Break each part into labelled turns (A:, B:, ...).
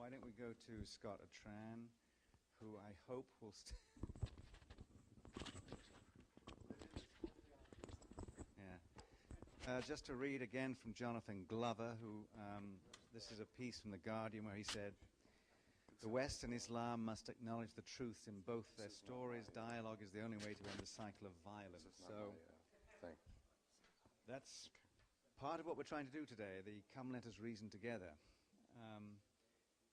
A: why don't we go to Scott Atran, who I hope will just to read again from Jonathan Glover, who this is a piece from The Guardian where he said, "The West and Islam must acknowledge the truths in both their stories. Dialogue is the only way to end the cycle of violence." So that's part of what we're trying to do today, the Come Let Us Reason Together.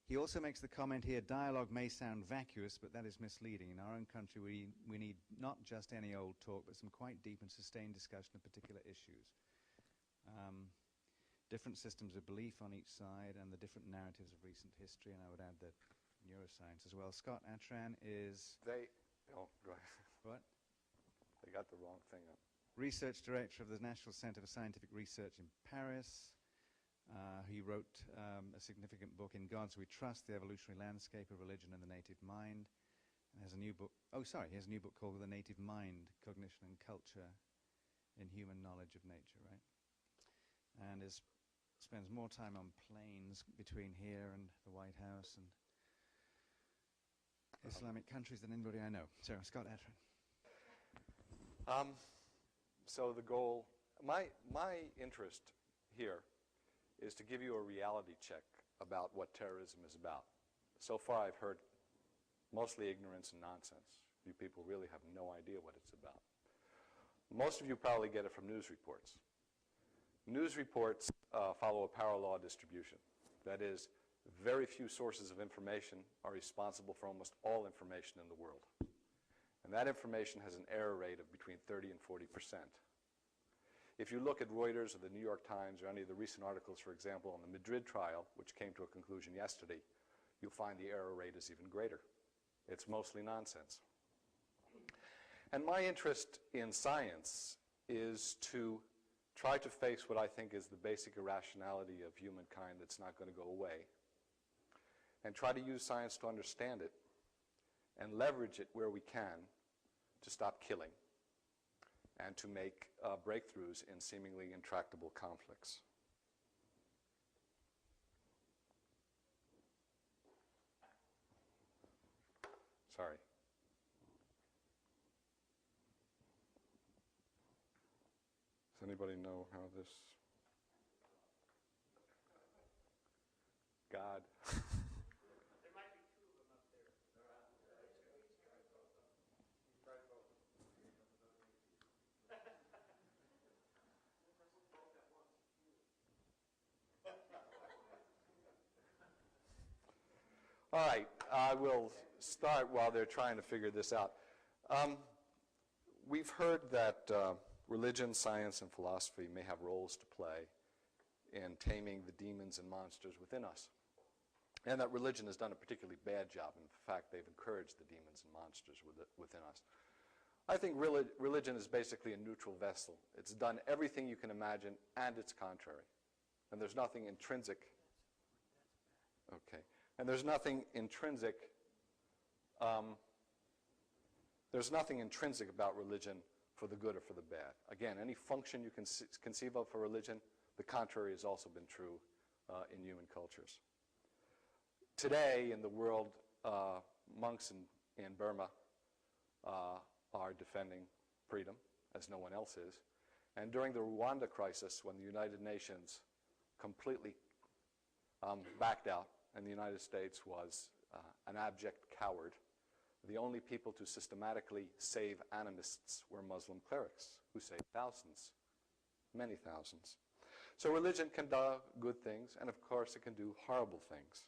A: He also makes the comment here, dialogue may sound vacuous, but that is misleading. In our own country, we need not just any old talk, but some quite deep and sustained discussion of particular issues. Different systems of belief on each side and the different narratives of recent history, and I would add that neuroscience as well. Scott Atran is...
B: Oh, go ahead.
A: What?
B: They got the wrong thing up.
A: Research Director of the National Center for Scientific Research in Paris. He wrote a significant book, In Gods We Trust, The Evolutionary Landscape of Religion and the Native Mind. And has a new book, he has a new book called The Native Mind, Cognition and Culture in Human Knowledge of Nature, right? And spends more time on planes between here and the White House and Islamic countries than anybody I know. So, Scott Atran.
B: So the goal, my interest here is to give you a reality check about what terrorism is about. So far I've heard mostly ignorance and nonsense. You people really have no idea what it's about. Most of you probably get it from news reports. News reports follow a power law distribution. That is, very few sources of information are responsible for almost all information in the world. And that information has an error rate of between 30 and 40%. If you look at Reuters or the New York Times or any of the recent articles, for example, on the Madrid trial, which came to a conclusion yesterday, you'll find the error rate is even greater. It's mostly nonsense. And my interest in science is to try to face what I think is the basic irrationality of humankind that's not going to go away, and try to use science to understand it and leverage it where we can to stop killing and to make breakthroughs in seemingly intractable conflicts. Sorry. Does anybody know how this... God.
C: There might be two of them up there.
B: All right, I will start while they're trying to figure this out. We've heard that religion, science, and philosophy may have roles to play in taming the demons and monsters within us, and that religion has done a particularly bad job. In fact, they've encouraged the demons and monsters within us. I think religion is basically a neutral vessel. It's done everything you can imagine and its contrary. And there's nothing intrinsic. Okay. And there's nothing intrinsic. There's nothing intrinsic about religion for the good or for the bad. Again, any function you can conceive of for religion, the contrary has also been true in human cultures. Today in the world, monks in Burma are defending freedom, as no one else is. And during the Rwanda crisis, when the United Nations completely backed out, and the United States was an abject coward, the only people to systematically save animists were Muslim clerics, who saved thousands, many thousands. So religion can do good things, and of course it can do horrible things.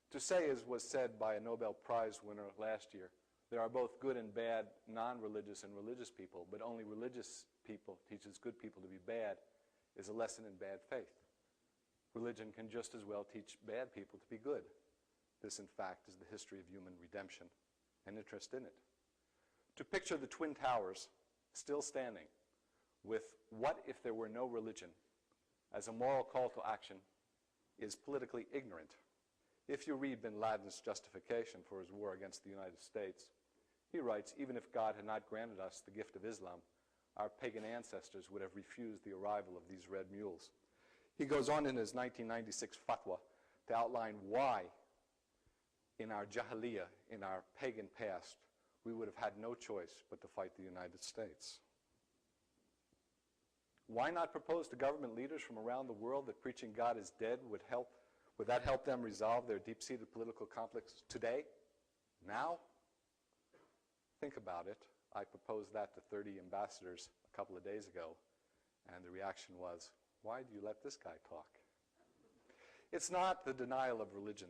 B: To say, as was said by a Nobel Prize winner last year, there are both good and bad non-religious and religious people, but only religious people teaches good people to be bad is a lesson in bad faith. Religion can just as well teach bad people to be good. This, in fact, is the history of human redemption and interest in it. To picture the Twin Towers still standing with "what if there were no religion" as a moral call to action is politically ignorant. If you read bin Laden's justification for his war against the United States, he writes, "Even if God had not granted us the gift of Islam, our pagan ancestors would have refused the arrival of these red mules. He goes on in his 1996 fatwa to outline why in our jahiliyyah, in our pagan past, we would have had no choice but to fight the United States. Why not propose to government leaders from around the world that preaching God is dead would that help them resolve their deep-seated political conflicts today, now? Think about it. I proposed that to 30 ambassadors a couple of days ago, and the reaction was, why do you let this guy talk? It's not the denial of religion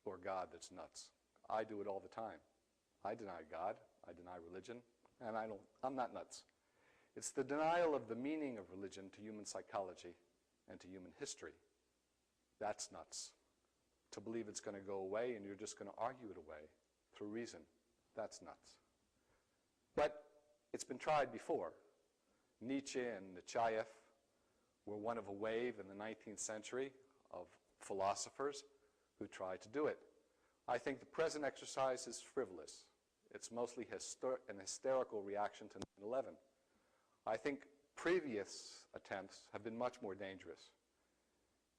B: or God that's nuts. I do it all the time. I deny God, I deny religion, and I'm not nuts. It's the denial of the meaning of religion to human psychology and to human history. That's nuts. To believe it's going to go away and you're just going to argue it away through reason, that's nuts. But it's been tried before. Nietzsche and Nechayev were one of a wave in the 19th century of philosophers who tried to do it. I think the present exercise is frivolous. It's mostly an hysterical reaction to 9/11. I think previous attempts have been much more dangerous.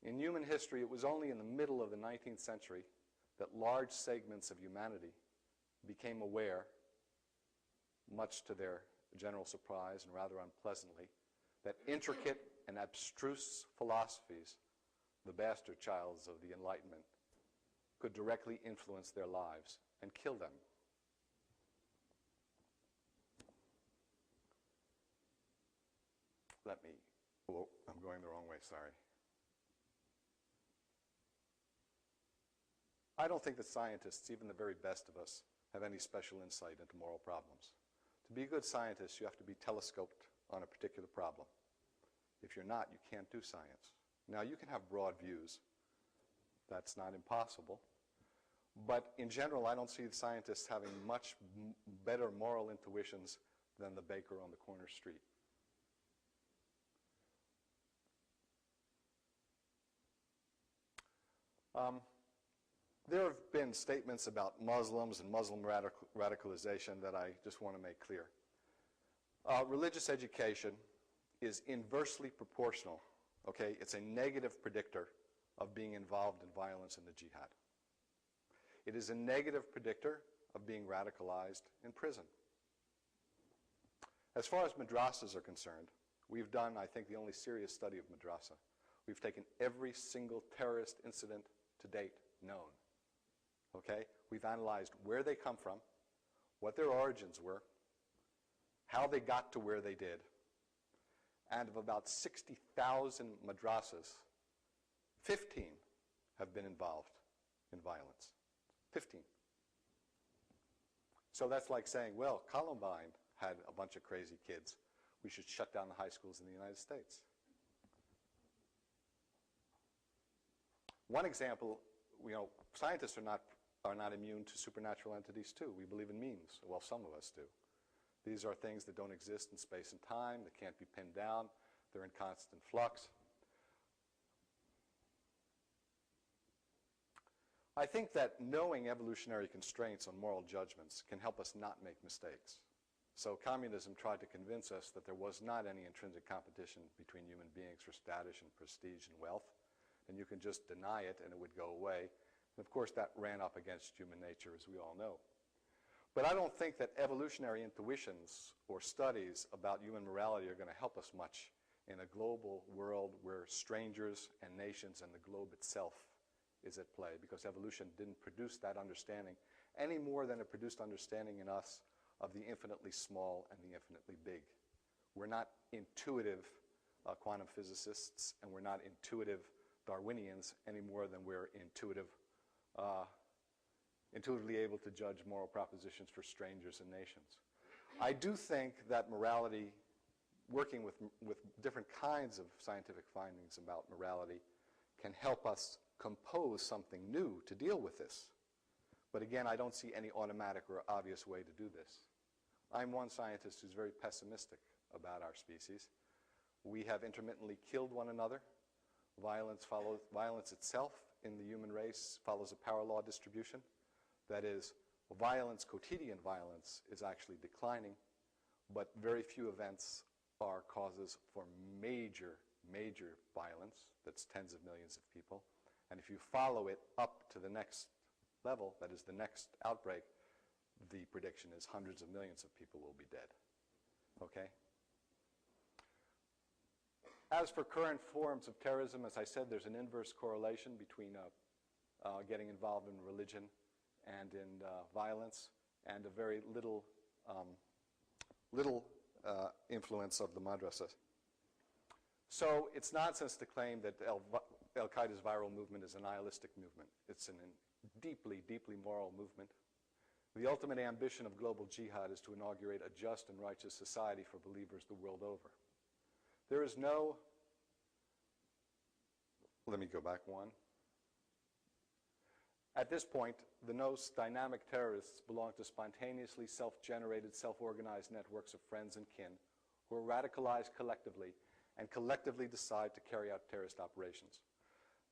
B: In human history, it was only in the middle of the 19th century that large segments of humanity became aware, much to their general surprise and rather unpleasantly, that intricate and abstruse philosophies, the bastard childs of the Enlightenment, could directly influence their lives and kill them. I'm going the wrong way, sorry. I don't think that scientists, even the very best of us, have any special insight into moral problems. To be a good scientist, you have to be telescoped on a particular problem. If you're not, you can't do science. Now, you can have broad views. That's not impossible. But in general, I don't see the scientists having much better moral intuitions than the baker on the corner street. There have been statements about Muslims and Muslim radicalization that I just want to make clear. Religious education is inversely proportional, okay? It's a negative predictor of being involved in violence in the jihad. It is a negative predictor of being radicalized in prison. As far as madrasas are concerned, we've done, I think, the only serious study of madrasa. We've taken every single terrorist incident to date known. Okay? We've analyzed where they come from, what their origins were, how they got to where they did, and of about 60,000 madrasas, 15 have been involved in violence. 15. So that's like saying, well, Columbine had a bunch of crazy kids. We should shut down the high schools in the United States. One example, scientists are not immune to supernatural entities too. We believe in memes. Well, some of us do. These are things that don't exist in space and time, that can't be pinned down, they're in constant flux. I think that knowing evolutionary constraints on moral judgments can help us not make mistakes. So communism tried to convince us that there was not any intrinsic competition between human beings for status and prestige and wealth, and you can just deny it and it would go away. And of course that ran up against human nature, as we all know. But I don't think that evolutionary intuitions or studies about human morality are going to help us much in a global world where strangers and nations and the globe itself is at play, because evolution didn't produce that understanding any more than it produced understanding in us of the infinitely small and the infinitely big. We're not intuitive quantum physicists, and we're not intuitive Darwinians any more than we're intuitively able to judge moral propositions for strangers and nations. I do think that morality, working with different kinds of scientific findings about morality, can help us compose something new to deal with this. But again, I don't see any automatic or obvious way to do this. I'm one scientist who's very pessimistic about our species. We have intermittently killed one another. Violence itself in the human race follows a power law distribution. That is, violence, quotidian violence, is actually declining, but very few events are causes for major, major violence. That's tens of millions of people. And if you follow it up to the next level, that is the next outbreak, the prediction is hundreds of millions of people will be dead. Okay? As for current forms of terrorism, as I said, there's an inverse correlation between getting involved in religion and in violence, and a very little influence of the madrasas. So it's nonsense to claim that Al-Qaeda's viral movement is a nihilistic movement. It's a deeply, deeply moral movement. The ultimate ambition of global jihad is to inaugurate a just and righteous society for believers the world over. There is no, let me go back one. At this point, the most dynamic terrorists belong to spontaneously self-generated, self-organized networks of friends and kin who are radicalized collectively and collectively decide to carry out terrorist operations.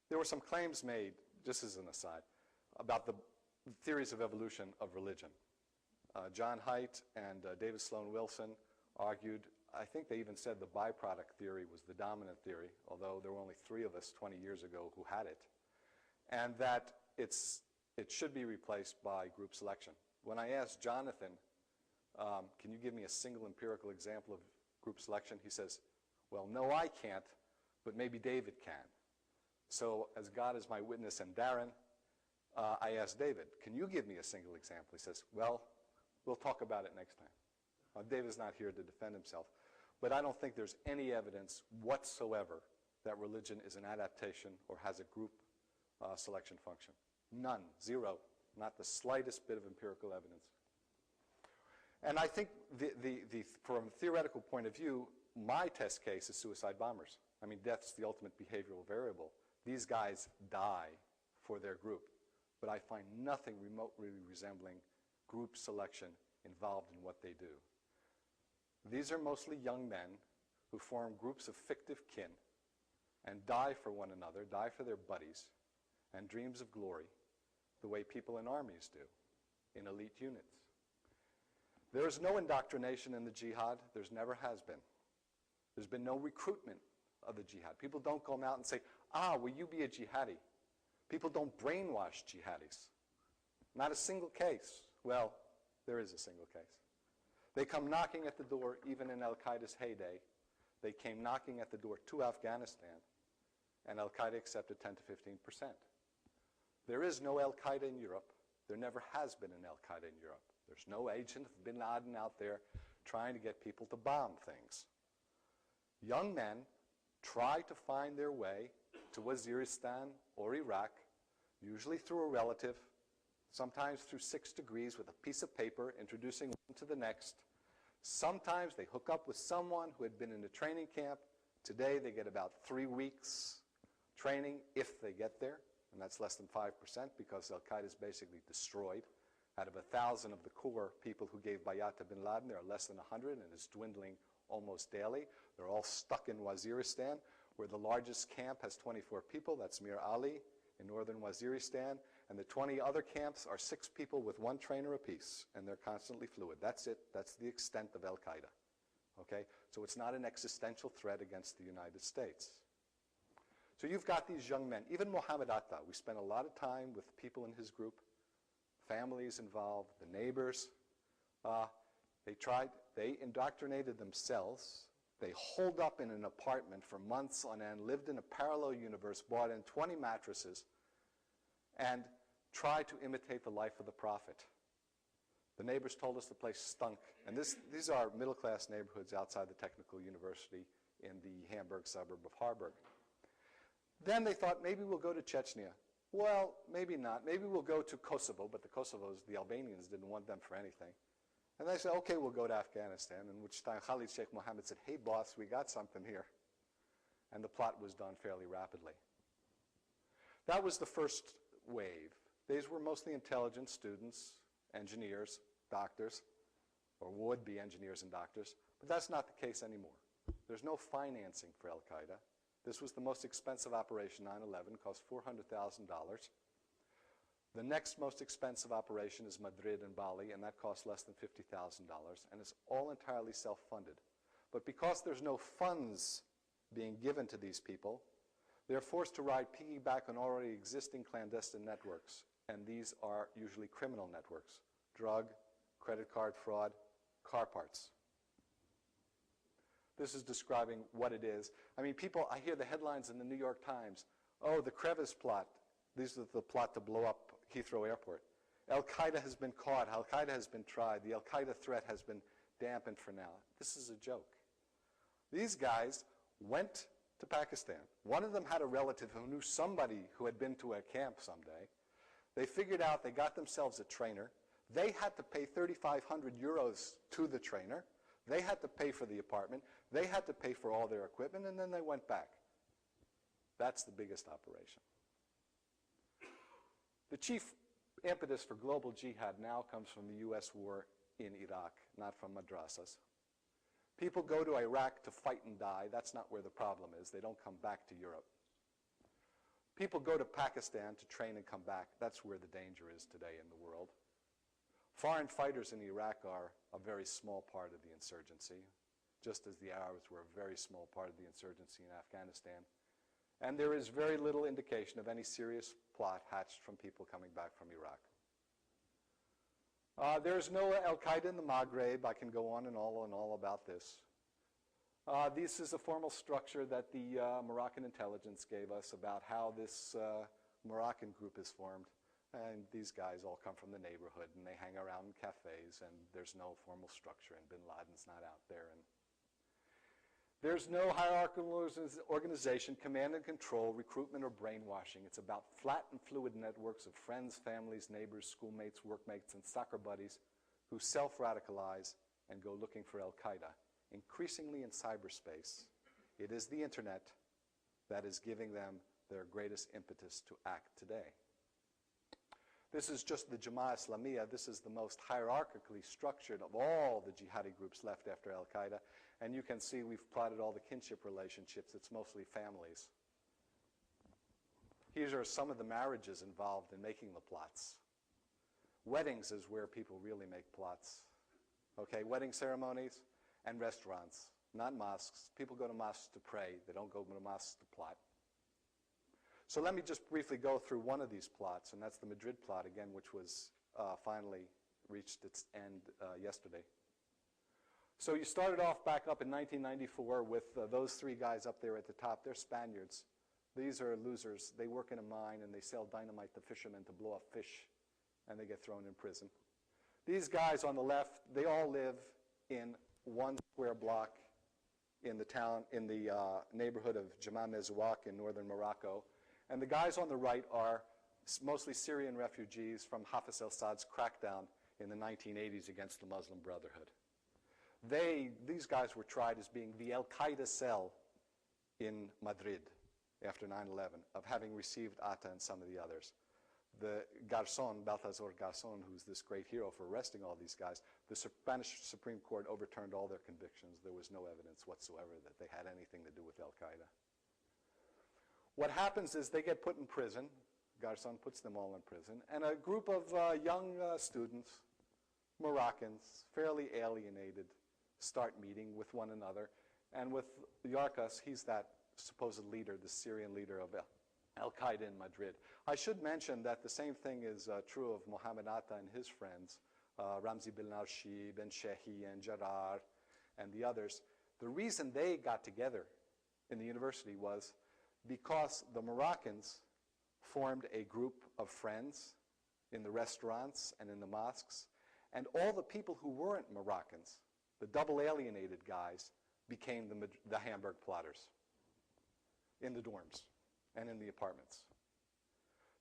B: There were some claims made, just as an aside, about the theories of evolution of religion. John Haidt and David Sloan Wilson argued, I think they even said the byproduct theory was the dominant theory, although there were only 3 of us 20 years ago who had it, and that it should be replaced by group selection. When I asked Jonathan, can you give me a single empirical example of group selection, he says, well, no, I can't, but maybe David can. So as God is my witness and Darren, I asked David, can you give me a single example? He says, well, we'll talk about it next time. David's not here to defend himself, but I don't think there's any evidence whatsoever that religion is an adaptation or has a group selection function. None, zero, not the slightest bit of empirical evidence. And I think from a theoretical point of view, my test case is suicide bombers. I mean, death's the ultimate behavioral variable. These guys die for their group. But I find nothing remotely resembling group selection involved in what they do. These are mostly young men who form groups of fictive kin and die for one another, die for their buddies, and dreams of glory, the way people in armies do, in elite units. There is no indoctrination in the jihad. There's never has been. There's been no recruitment of the jihad. People don't come out and say, will you be a jihadi? People don't brainwash jihadis. Not a single case. Well, there is a single case. They come knocking at the door, even in Al-Qaeda's heyday. They came knocking at the door to Afghanistan, and Al-Qaeda accepted 10 to 15%. There is no Al-Qaeda in Europe. There never has been an Al-Qaeda in Europe. There's no agent of bin Laden out there trying to get people to bomb things. Young men try to find their way to Waziristan or Iraq, usually through a relative, sometimes through 6 degrees with a piece of paper introducing one to the next. Sometimes they hook up with someone who had been in a training camp. Today they get about 3 weeks training if they get there, and that's less than 5% because Al-Qaeda is basically destroyed. Out of 1,000 of the core people who gave bayat to bin Laden, there are less than 100, and it's dwindling almost daily. They're all stuck in Waziristan, where the largest camp has 24 people. That's Mir Ali in northern Waziristan. And the 20 other camps are 6 people with 1 trainer apiece, and they're constantly fluid. That's it. That's the extent of Al-Qaeda. Okay? So it's not an existential threat against the United States. So you've got these young men. Even Mohammed Atta, we spent a lot of time with people in his group, families involved, the neighbors. They indoctrinated themselves. They holed up in an apartment for months on end, lived in a parallel universe, bought in 20 mattresses, and tried to imitate the life of the prophet. The neighbors told us the place stunk. And these are middle-class neighborhoods outside the technical university in the Hamburg suburb of Harburg. Then they thought, maybe we'll go to Chechnya. Well, maybe not. Maybe we'll go to Kosovo, but the Albanians didn't want them for anything. And they said, okay, we'll go to Afghanistan, in which time Khalid Sheikh Mohammed said, hey, boss, we got something here. And the plot was done fairly rapidly. That was the first wave. These were mostly intelligent students, engineers, doctors, or would-be engineers and doctors, but that's not the case anymore. There's no financing for Al-Qaeda. This was the most expensive operation, 9/11, cost $400,000. The next most expensive operation is Madrid and Bali, and that costs less than $50,000, and it's all entirely self-funded. But because there's no funds being given to these people, they're forced to ride piggyback on already existing clandestine networks. And these are usually criminal networks: drug, credit card fraud, car parts. This is describing what it is. I mean, people, I hear the headlines in the New York Times, oh, the crevice plot. This is the plot to blow up Heathrow Airport. Al-Qaeda has been caught. Al-Qaeda has been tried. The Al-Qaeda threat has been dampened for now. This is a joke. These guys went to Pakistan. One of them had a relative who knew somebody who had been to a camp someday. They figured out, they got themselves a trainer. They had to pay 3,500 euros to the trainer. They had to pay for the apartment. They had to pay for all their equipment, and then they went back. That's the biggest operation. The chief impetus for global jihad now comes from the US war in Iraq, not from madrasas. People go to Iraq to fight and die. That's not where the problem is. They don't come back to Europe. People go to Pakistan to train and come back. That's where the danger is today in the world. Foreign fighters in Iraq are a very small part of the insurgency, just as the Arabs were a very small part of the insurgency in Afghanistan. And there is very little indication of any serious plot hatched from people coming back from Iraq. There's no Al-Qaeda in the Maghreb. I can go on and all about this. This is a formal structure that the Moroccan intelligence gave us about how this Moroccan group is formed. And these guys all come from the neighborhood, and they hang around in cafes, and there's no formal structure, and bin Laden's not out there. And there's no hierarchical organization, command and control, recruitment, or brainwashing. It's about flat and fluid networks of friends, families, neighbors, schoolmates, workmates, and soccer buddies who self-radicalize and go looking for Al-Qaeda. Increasingly in cyberspace, it is the internet that is giving them their greatest impetus to act today. This is just the Jama'a Islamiyah. This is the most hierarchically structured of all the jihadi groups left after Al-Qaeda. And you can see we've plotted all the kinship relationships. It's mostly families. Here are some of the marriages involved in making the plots. Weddings is where people really make plots. Okay, wedding ceremonies and restaurants, not mosques. People go to mosques to pray. They don't go to mosques to plot. So let me just briefly go through one of these plots, and that's the Madrid plot, again, which was finally reached its end yesterday. So you started off back up in 1994 with those three guys up there at the top. They're Spaniards. These are losers. They work in a mine, and they sell dynamite to fishermen to blow up fish, and they get thrown in prison. These guys on the left, they all live in one square block in the town, in the neighborhood of Jama Mezouak in northern Morocco. And the guys on the right are mostly Syrian refugees from Hafez al-Assad's crackdown in the 1980s against the Muslim Brotherhood. These guys were tried as being the Al-Qaeda cell in Madrid after 9/11, of having received Atta and some of the others. The Garzón, Baltasar Garzón, who's this great hero for arresting all these guys, the Spanish Supreme Court overturned all their convictions. There was no evidence whatsoever that they had anything to do with Al-Qaeda. What happens is they get put in prison. Garzón puts them all in prison. And a group of young students, Moroccans, fairly alienated, start meeting with one another. And with Yarkas, he's that supposed leader, the Syrian leader of Al-Qaeda in Madrid. I should mention that the same thing is true of Mohammed Atta and his friends, Ramzi Bilnarshi, Ben Shehi, and Jarrar, and the others. The reason they got together in the university was because the Moroccans formed a group of friends in the restaurants and in the mosques, and all the people who weren't Moroccans, the double alienated guys, became the Hamburg plotters in the dorms and in the apartments.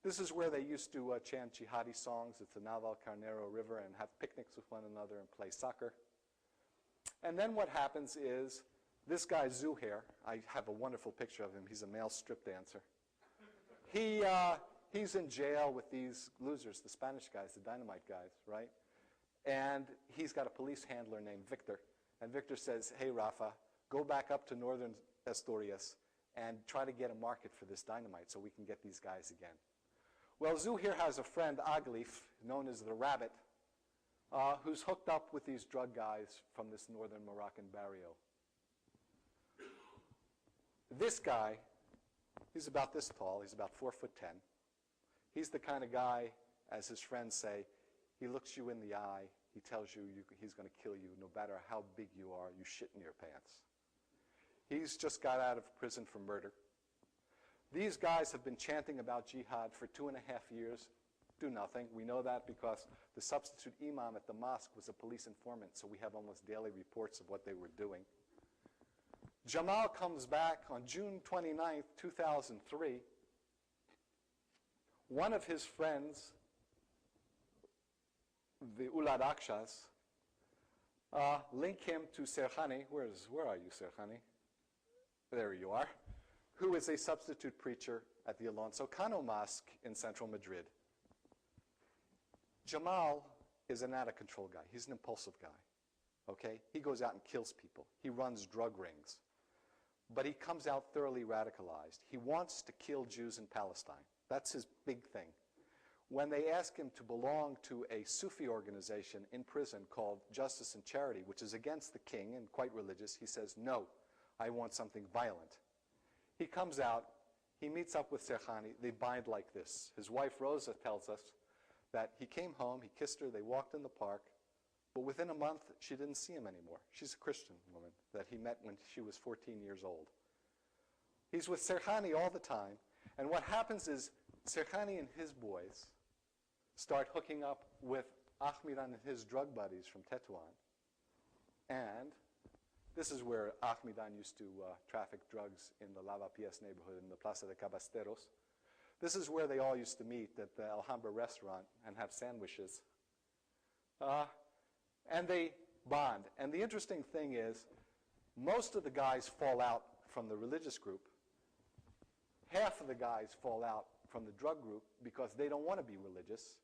B: This is where they used to chant jihadi songs at the Naval Carnero River and have picnics with one another and play soccer. And then what happens is this guy, Zuhair, I have a wonderful picture of him. He's a male strip dancer. He's in jail with these losers, the Spanish guys, the dynamite guys, right? And he's got a police handler named Victor. And Victor says, hey, Rafa, go back up to northern Asturias and try to get a market for this dynamite so we can get these guys again. Well, Zuhair has a friend, Aglif, known as the Rabbit, who's hooked up with these drug guys from this northern Moroccan barrio. This guy, he's about this tall. He's about 4'10". He's the kind of guy, as his friends say, he looks you in the eye. He tells you, he's going to kill you no matter how big you are. You shit in your pants. He's just got out of prison for murder. These guys have been chanting about jihad for 2.5 years. Do nothing. We know that because the substitute imam at the mosque was a police informant, so we have almost daily reports of what they were doing. Jamal comes back on June 29th, 2003. One of his friends, the Ulad Akshas, link him to Serhani. Where are you, Serhani? There you are. Who is a substitute preacher at the Alonso Cano Mosque in central Madrid. Jamal is an out-of-control guy. He's an impulsive guy. Okay? He goes out and kills people. He runs drug rings. But he comes out thoroughly radicalized. He wants to kill Jews in Palestine. That's his big thing. When they ask him to belong to a Sufi organization in prison called Justice and Charity, which is against the king and quite religious, he says, no, I want something violent. He comes out, he meets up with Serhani, they bind like this. His wife Rosa tells us that he came home, he kissed her, they walked in the park, but within a month she didn't see him anymore. She's a Christian woman that he met when she was 14 years old. He's with Serhani all the time, and what happens is Serhani and his boys start hooking up with Ahmidan and his drug buddies from Tetuan, and this is where Ahmidan used to traffic drugs in the Lavapiés neighborhood in the Plaza de Cabasteros. This is where they all used to meet at the Alhambra restaurant and have sandwiches. And they bond. And the interesting thing is, most of the guys fall out from the religious group. Half of the guys fall out from the drug group because they don't want to be religious.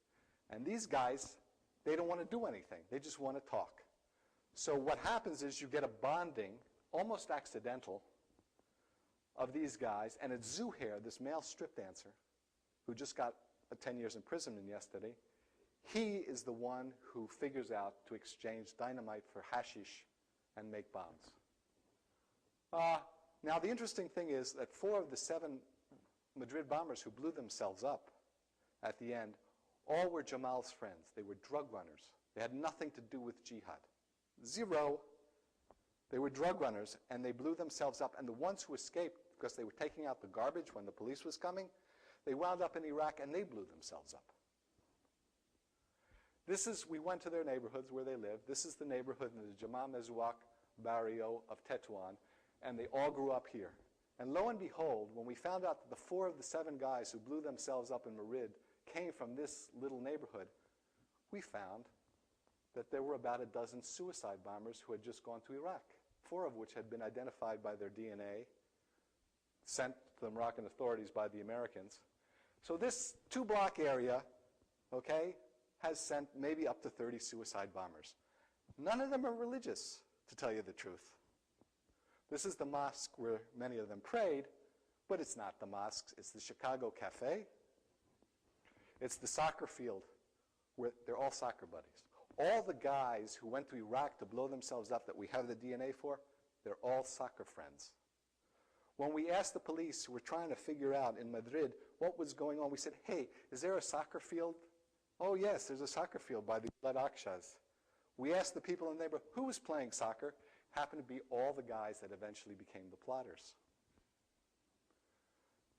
B: And these guys, they don't want to do anything. They just want to talk. So what happens is you get a bonding, almost accidental, of these guys. And it's Zuhair, this male strip dancer, who just got 10 years imprisonment yesterday. He is the one who figures out to exchange dynamite for hashish and make bombs. Now, the interesting thing is that 4 of the 7 Madrid bombers who blew themselves up at the end all were Jamal's friends. They were drug runners. They had nothing to do with jihad. Zero. They were drug runners, and they blew themselves up. And the ones who escaped, because they were taking out the garbage when the police was coming, they wound up in Iraq, and they blew themselves up. We went to their neighborhoods where they lived. This is the neighborhood in the Jama Mezouak barrio of Tetuan, and they all grew up here. And lo and behold, when we found out that the 4 of the 7 guys who blew themselves up in Madrid came from this little neighborhood, we found that there were about a dozen suicide bombers who had just gone to Iraq, 4 of which had been identified by their DNA, sent to the Moroccan authorities by the Americans. So this 2-block area, okay, has sent maybe up to 30 suicide bombers. None of them are religious, to tell you the truth. This is the mosque where many of them prayed, but it's not the mosques. It's the Chicago Cafe. It's the soccer field where they're all soccer buddies. All the guys who went to Iraq to blow themselves up that we have the DNA for, they're all soccer friends. When we asked the police who were trying to figure out in Madrid what was going on, we said, hey, is there a soccer field? Oh, yes, there's a soccer field by the Akshas. We asked the people in the neighborhood who was playing soccer. Happened to be all the guys that eventually became the plotters.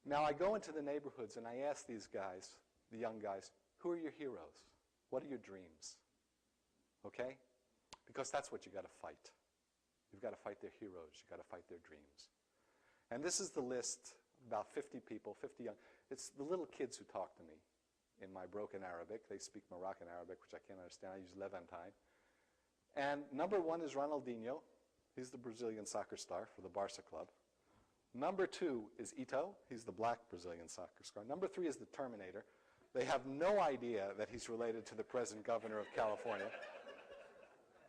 B: Now, I go into the neighborhoods and I ask these guys, the young guys, who are your heroes? What are your dreams? Okay? Because that's what you got to fight. You've got to fight their heroes. You've got to fight their dreams. And this is the list, about 50 people, 50 young. It's the little kids who talk to me in my broken Arabic. They speak Moroccan Arabic, which I can't understand. I use Levantine. And number 1 is Ronaldinho. He's the Brazilian soccer star for the Barca club. Number 2 is Ito. He's the black Brazilian soccer star. Number 3 is the Terminator. They have no idea that he's related to the present governor of California.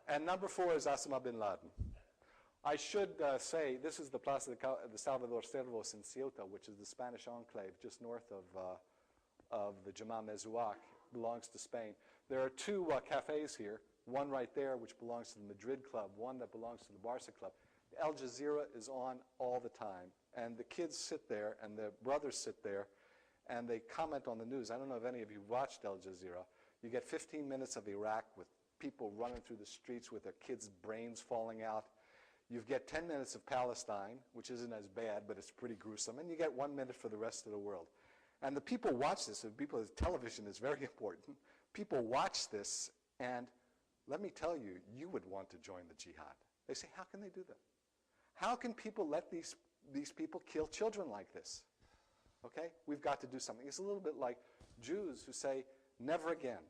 B: And number 4 is Osama bin Laden. I should say this is the Plaza de Salvador Servos in Ceuta, which is the Spanish enclave just north of the Jama Mezouak, belongs to Spain. There are 2 cafes here, one right there which belongs to the Madrid club, one that belongs to the Barca club. Al Jazeera is on all the time, and the kids sit there, and the brothers sit there, and they comment on the news. I don't know if any of you watched Al Jazeera. You get 15 minutes of Iraq with people running through the streets with their kids' brains falling out. You get 10 minutes of Palestine, which isn't as bad, but it's pretty gruesome, and you get 1 minute for the rest of the world. And the people watch this, and television is very important. People watch this, and let me tell you, you would want to join the jihad. They say, how can they do that? How can people let these people kill children like this? Okay? We've got to do something. It's a little bit like Jews who say, never again.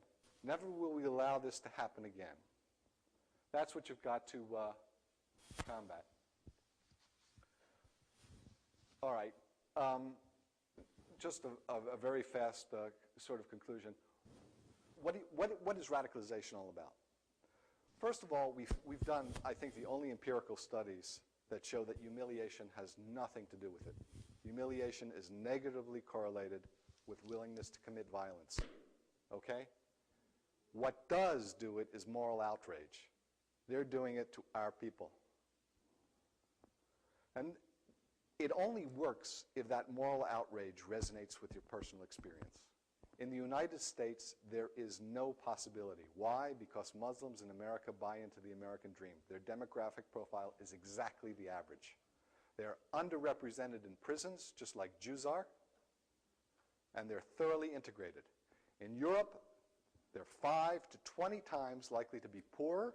B: Never will we allow this to happen again. That's what you've got to combat. All right. Just a very fast sort of conclusion. What is radicalization all about? First of all, we've done, I think, the only empirical studies that show that humiliation has nothing to do with it. Humiliation is negatively correlated with willingness to commit violence. Okay? What does do it is moral outrage. They're doing it to our people. And it only works if that moral outrage resonates with your personal experience. In the United States, there is no possibility. Why? Because Muslims in America buy into the American dream. Their demographic profile is exactly the average. They're underrepresented in prisons, just like Jews are, and they're thoroughly integrated. In Europe, they're 5 to 20 times likely to be poorer.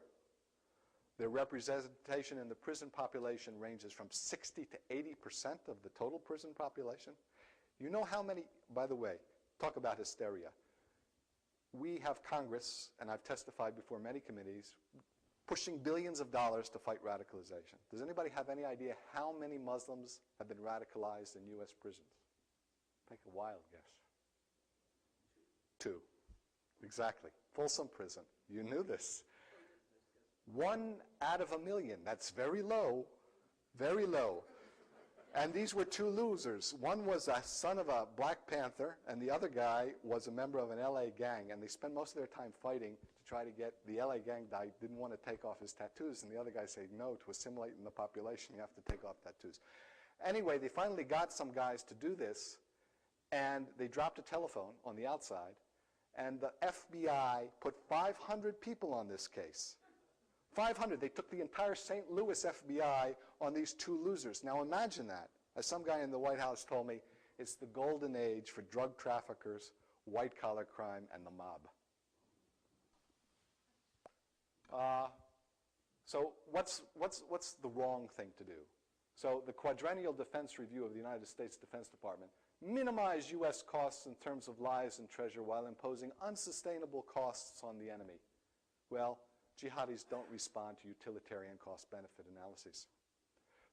B: Their representation in the prison population ranges from 60 to 80% of the total prison population. You know how many, by the way, talk about hysteria. We have Congress, and I've testified before many committees, pushing billions of dollars to fight radicalization. Does anybody have any idea how many Muslims have been radicalized in U.S. prisons? Take a wild guess. 2. Exactly. Folsom Prison. You knew this. 1 out of 1 million. That's very low. Very low. And these were 2 losers. One was a son of a Black Panther, and the other guy was a member of an LA gang, and they spent most of their time fighting to try to get the LA gang guy didn't want to take off his tattoos, and the other guy said, no, to assimilate in the population, you have to take off tattoos. Anyway, they finally got some guys to do this, and they dropped a telephone on the outside, and the FBI put 500 people on this case. 500. They took the entire St. Louis FBI on these 2 losers. Now imagine that. As some guy in the White House told me, it's the golden age for drug traffickers, white-collar crime, and the mob. So what's the wrong thing to do? So the Quadrennial Defense Review of the United States Defense Department minimized U.S. costs in terms of lives and treasure while imposing unsustainable costs on the enemy. Well, jihadis don't respond to utilitarian cost-benefit analyses.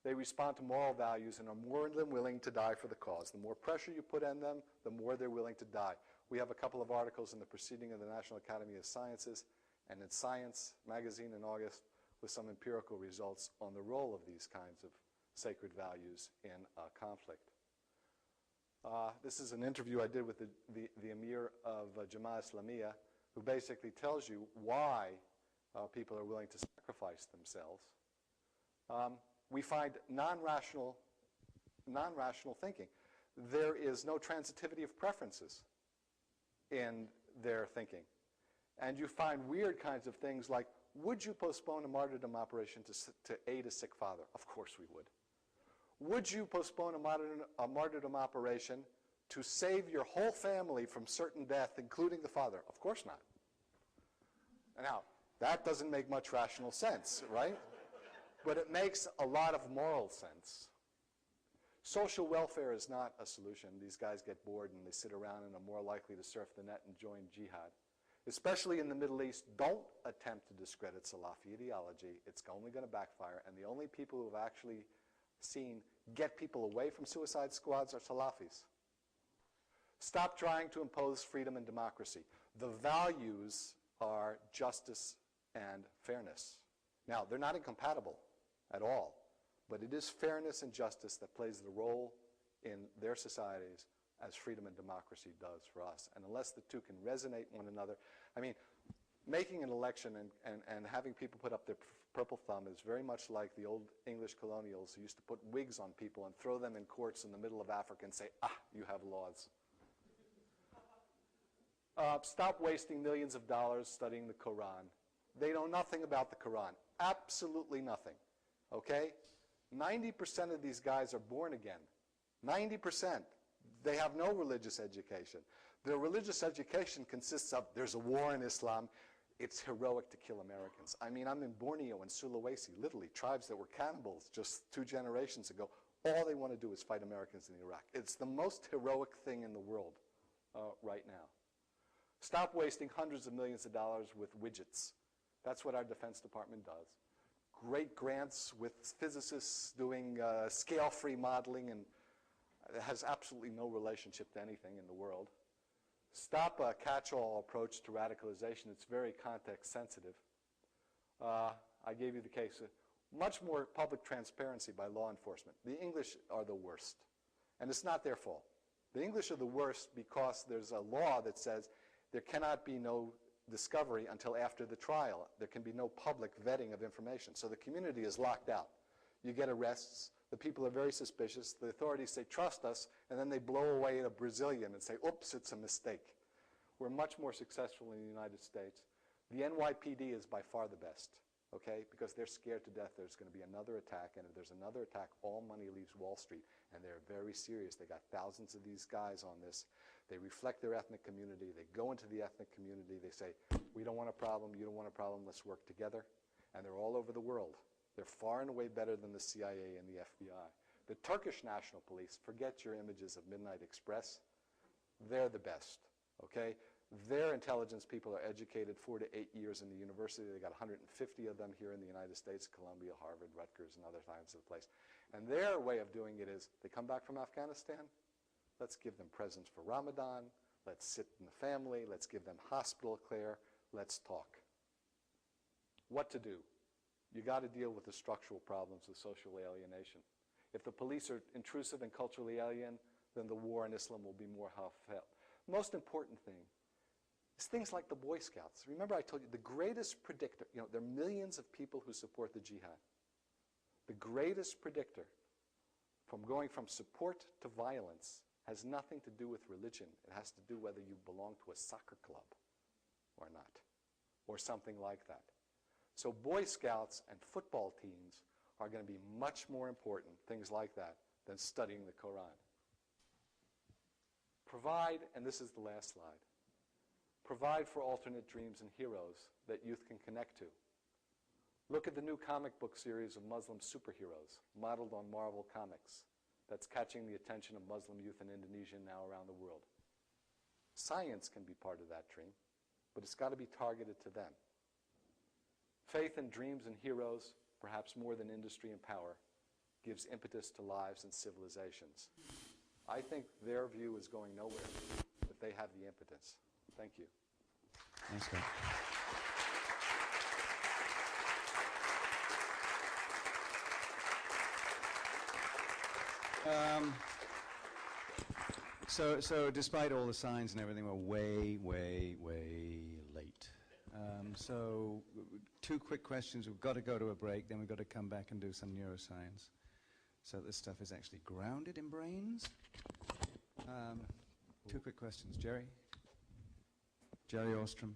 B: They respond to moral values and are more than willing to die for the cause. The more pressure you put on them, the more they're willing to die. We have a couple of articles in the Proceeding of the National Academy of Sciences and in Science magazine in August with some empirical results on the role of these kinds of sacred values in conflict. This is an interview I did with the Emir of Jamaat Islamiyah, who basically tells you why people are willing to sacrifice themselves. We find non-rational thinking. There is no transitivity of preferences in their thinking. And you find weird kinds of things like, would you postpone a martyrdom operation to aid a sick father? Of course we would. Would you postpone a martyrdom operation to save your whole family from certain death, including the father? Of course not. Now, that doesn't make much rational sense, right? But it makes a lot of moral sense. Social welfare is not a solution. These guys get bored and they sit around and are more likely to surf the net and join jihad. Especially in the Middle East, don't attempt to discredit Salafi ideology. It's only going to backfire. And the only people who have actually seen get people away from suicide squads are Salafis. Stop trying to impose freedom and democracy. The values are justice and fairness. Now, they're not incompatible at all, but it is fairness and justice that plays the role in their societies as freedom and democracy does for us. And unless the two can resonate one another, I mean, making an election and having people put up their purple thumb is very much like the old English colonials who used to put wigs on people and throw them in courts in the middle of Africa and say, you have laws. Stop wasting millions of dollars studying the Quran. They know nothing about the Quran. Absolutely nothing. Okay? 90% of these guys are born again. 90%. They have no religious education. Their religious education consists of, there's a war in Islam, it's heroic to kill Americans. I mean, I'm in Borneo and Sulawesi, literally, tribes that were cannibals just 2 generations ago. All they want to do is fight Americans in Iraq. It's the most heroic thing in the world right now. Stop wasting hundreds of millions of dollars with widgets. That's what our Defense Department does. Great grants with physicists doing scale-free modeling, and it has absolutely no relationship to anything in the world. Stop a catch-all approach to radicalization. It's very context-sensitive. I gave you the case. Much more public transparency by law enforcement. The English are the worst, and it's not their fault. The English are the worst because there's a law that says there cannot be no discovery until after the trial. There can be no public vetting of information. So the community is locked out. You get arrests. The people are very suspicious. The authorities say, trust us, and then they blow away a Brazilian and say, oops, it's a mistake. We're much more successful in the United States. The NYPD is by far the best, okay, because they're scared to death there's going to be another attack, and if there's another attack, all money leaves Wall Street, and they're very serious. They got thousands of these guys on this. They reflect their ethnic community. They go into the ethnic community. They say, we don't want a problem. You don't want a problem. Let's work together. And they're all over the world. They're far and away better than the CIA and the FBI. The Turkish National Police, forget your images of Midnight Express. They're the best, okay? Their intelligence people are educated 4 to 8 years in the university. They got 150 of them here in the United States, Columbia, Harvard, Rutgers, and other kinds of place. And their way of doing it is, they come back from Afghanistan, let's give them presents for Ramadan, let's sit in the family, let's give them hospital care, let's talk. What to do? You got to deal with the structural problems of social alienation. If the police are intrusive and culturally alien, then the war on Islam will be more felt. Most important thing is things like the Boy Scouts. Remember I told you the greatest predictor, there are millions of people who support the jihad. The greatest predictor from going from support to violence has nothing to do with religion. It has to do whether you belong to a soccer club or not, or something like that. So Boy Scouts and football teams are going to be much more important, things like that, than studying the Quran. Provide, and this is the last slide, provide for alternate dreams and heroes that youth can connect to. Look at the new comic book series of Muslim superheroes, modeled on Marvel Comics, that's catching the attention of Muslim youth in Indonesia and now around the world. Science can be part of that dream, but it's got to be targeted to them. Faith in dreams and heroes, perhaps more than industry and power, gives impetus to lives and civilizations. I think their view is going nowhere, but they have the impetus. Thank you.
A: Thanks, Scott. So despite all the signs and everything, we're way, way, way late. So 2 quick questions. We've got to go to a break, then we've got to come back and do some neuroscience. So this stuff is actually grounded in brains. 2 quick questions. Jerry Ostrom.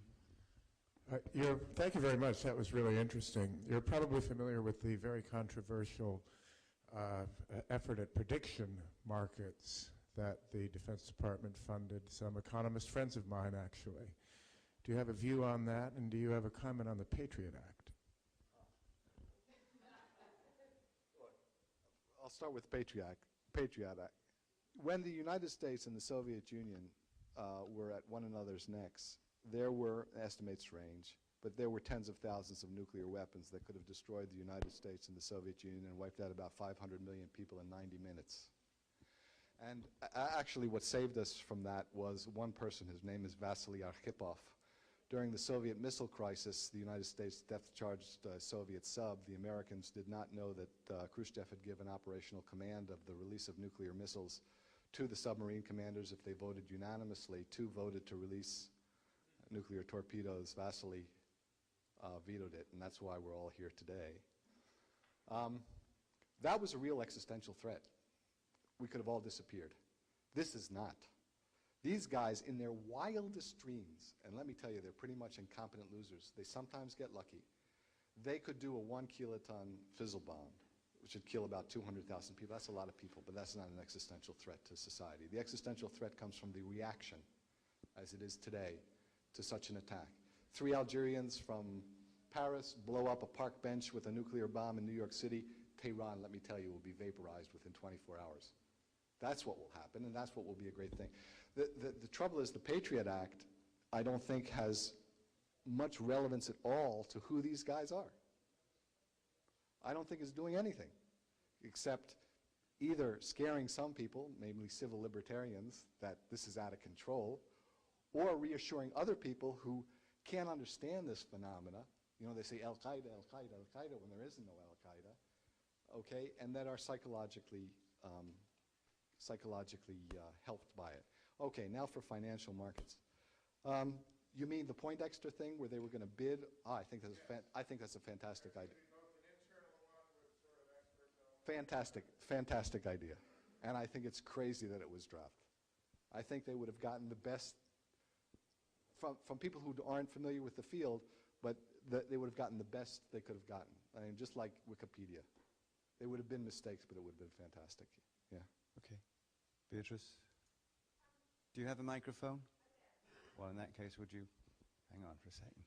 D: Thank you very much. That was really interesting. You're probably familiar with the very controversial effort at prediction markets that the Defense Department funded some economist friends of mine, actually. Do you have a view on that, and do you have a comment on the Patriot Act?
E: I'll start with Patriot Act. When the United States and the Soviet Union were at one another's necks, there were, estimates range, but there were tens of thousands of nuclear weapons that could have destroyed the United States and the Soviet Union and wiped out about 500 million people in 90 minutes. And actually what saved us from that was one person, his name is Vasily Arkhipov. During the Soviet missile crisis, the United States depth-charged Soviet sub. The Americans did not know that Khrushchev had given operational command of the release of nuclear missiles to the submarine commanders. If they voted unanimously, 2 voted to release nuclear torpedoes. Vasily vetoed it, and that's why we're all here today. That was a real existential threat. We could have all disappeared. This is not. These guys, in their wildest dreams, and let me tell you, they're pretty much incompetent losers. They sometimes get lucky. They could do a 1 kiloton fizzle bomb, which would kill about 200,000 people. That's a lot of people, but that's not an existential threat to society. The existential threat comes from the reaction, as it is today, to such an attack. 3 Algerians from Paris blow up a park bench with a nuclear bomb in New York City. Tehran, let me tell you, will be vaporized within 24 hours. That's what will happen, and that's what will be a great thing. The trouble is the Patriot Act, I don't think, has much relevance at all to who these guys are. I don't think it's doing anything except either scaring some people, namely civil libertarians, that this is out of control, or reassuring other people who can't understand this phenomena. You know, they say Al-Qaeda, Al-Qaeda, Al-Qaeda when there is no Al-Qaeda, okay, and that are psychologically helped by it. Okay, now for financial markets. You mean the Poindexter thing where they were going to bid? I think that's a fantastic idea. Fantastic idea. And I think it's crazy that it was dropped. I think they would have gotten the best from people who aren't familiar with the field, but they would have gotten the best they could have gotten. I mean, just like Wikipedia. They would have been mistakes, but it would have been fantastic. Yeah.
A: Okay. Beatrice, do you have a microphone? Well, in that case, would you hang on for a second?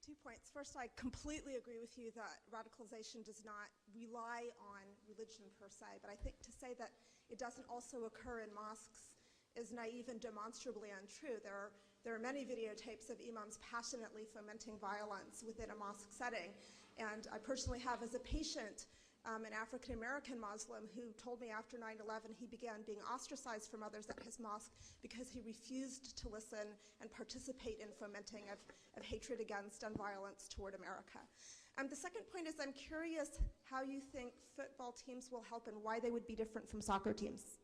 F: 2 points. First, I completely agree with you that radicalization does not rely on religion per se, but I think to say that it doesn't also occur in mosques is naive and demonstrably untrue. There are many videotapes of imams passionately fomenting violence within a mosque setting, and I personally have as a patient an African-American Muslim who told me after 9/11 he began being ostracized from others at his mosque because he refused to listen and participate in fomenting of hatred against and violence toward America. The second point is I'm curious how you think football teams will help and why they would be different from soccer teams.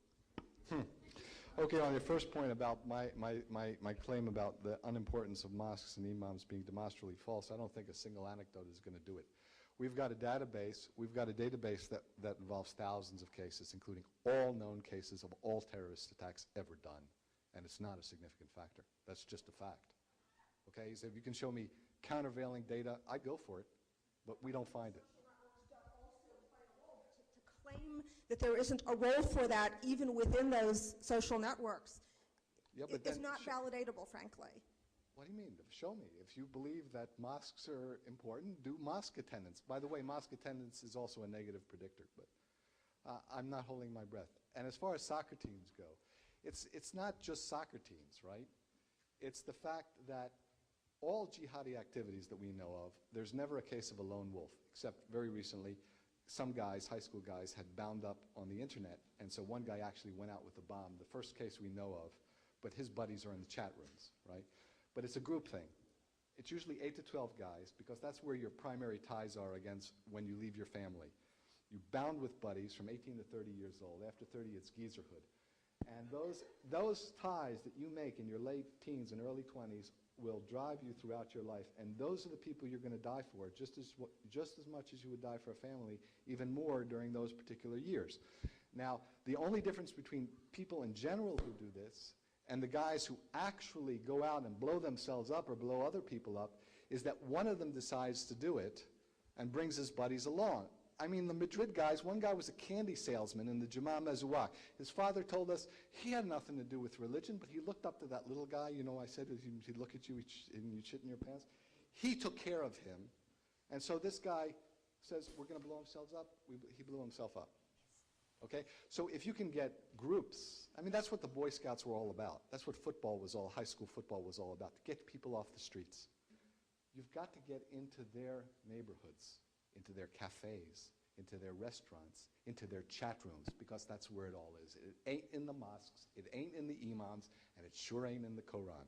E: Okay, on your first point about my claim about the unimportance of mosques and imams being demonstrably false, I don't think a single anecdote is going to do it. We've got a database that involves thousands of cases, including all known cases of all terrorist attacks ever done, and it's not a significant factor. That's just a fact. Okay, so if you can show me countervailing data, I'd go for it, but we don't find it.
F: To claim that there isn't a role for that even within those social networks is not validatable, frankly.
E: What do you mean? Show me. If you believe that mosques are important, do mosque attendance. By the way, mosque attendance is also a negative predictor, but I'm not holding my breath. And as far as soccer teams go, it's not just soccer teams, right? It's the fact that all jihadi activities that we know of, there's never a case of a lone wolf, except very recently, some guys, high school guys, had bound up on the internet, and so one guy actually went out with a bomb, the first case we know of, but his buddies are in the chat rooms, right? But it's a group thing. It's usually 8 to 12 guys, because that's where your primary ties are against when you leave your family. You bound with buddies from 18 to 30 years old. After 30, it's geezerhood. And those ties that you make in your late teens and early 20s will drive you throughout your life. And those are the people you're going to die for, just as much as you would die for a family, even more during those particular years. Now, the only difference between people in general who do this and the guys who actually go out and blow themselves up or blow other people up is that one of them decides to do it and brings his buddies along. I mean, the Madrid guys, one guy was a candy salesman in the Jama Mezouak. His father told us he had nothing to do with religion, but he looked up to that little guy, you know, I said, he'd look at you and you'd shit in your pants. He took care of him. And so this guy says, we're going to blow ourselves up. He blew himself up. Okay? So if you can get groups, I mean, that's what the Boy Scouts were all about. That's what high school football was all about, to get people off the streets. You've got to get into their neighborhoods, into their cafes, into their restaurants, into their chat rooms, because that's where it all is. It ain't in the mosques, it ain't in the imams, and it sure ain't in the Quran.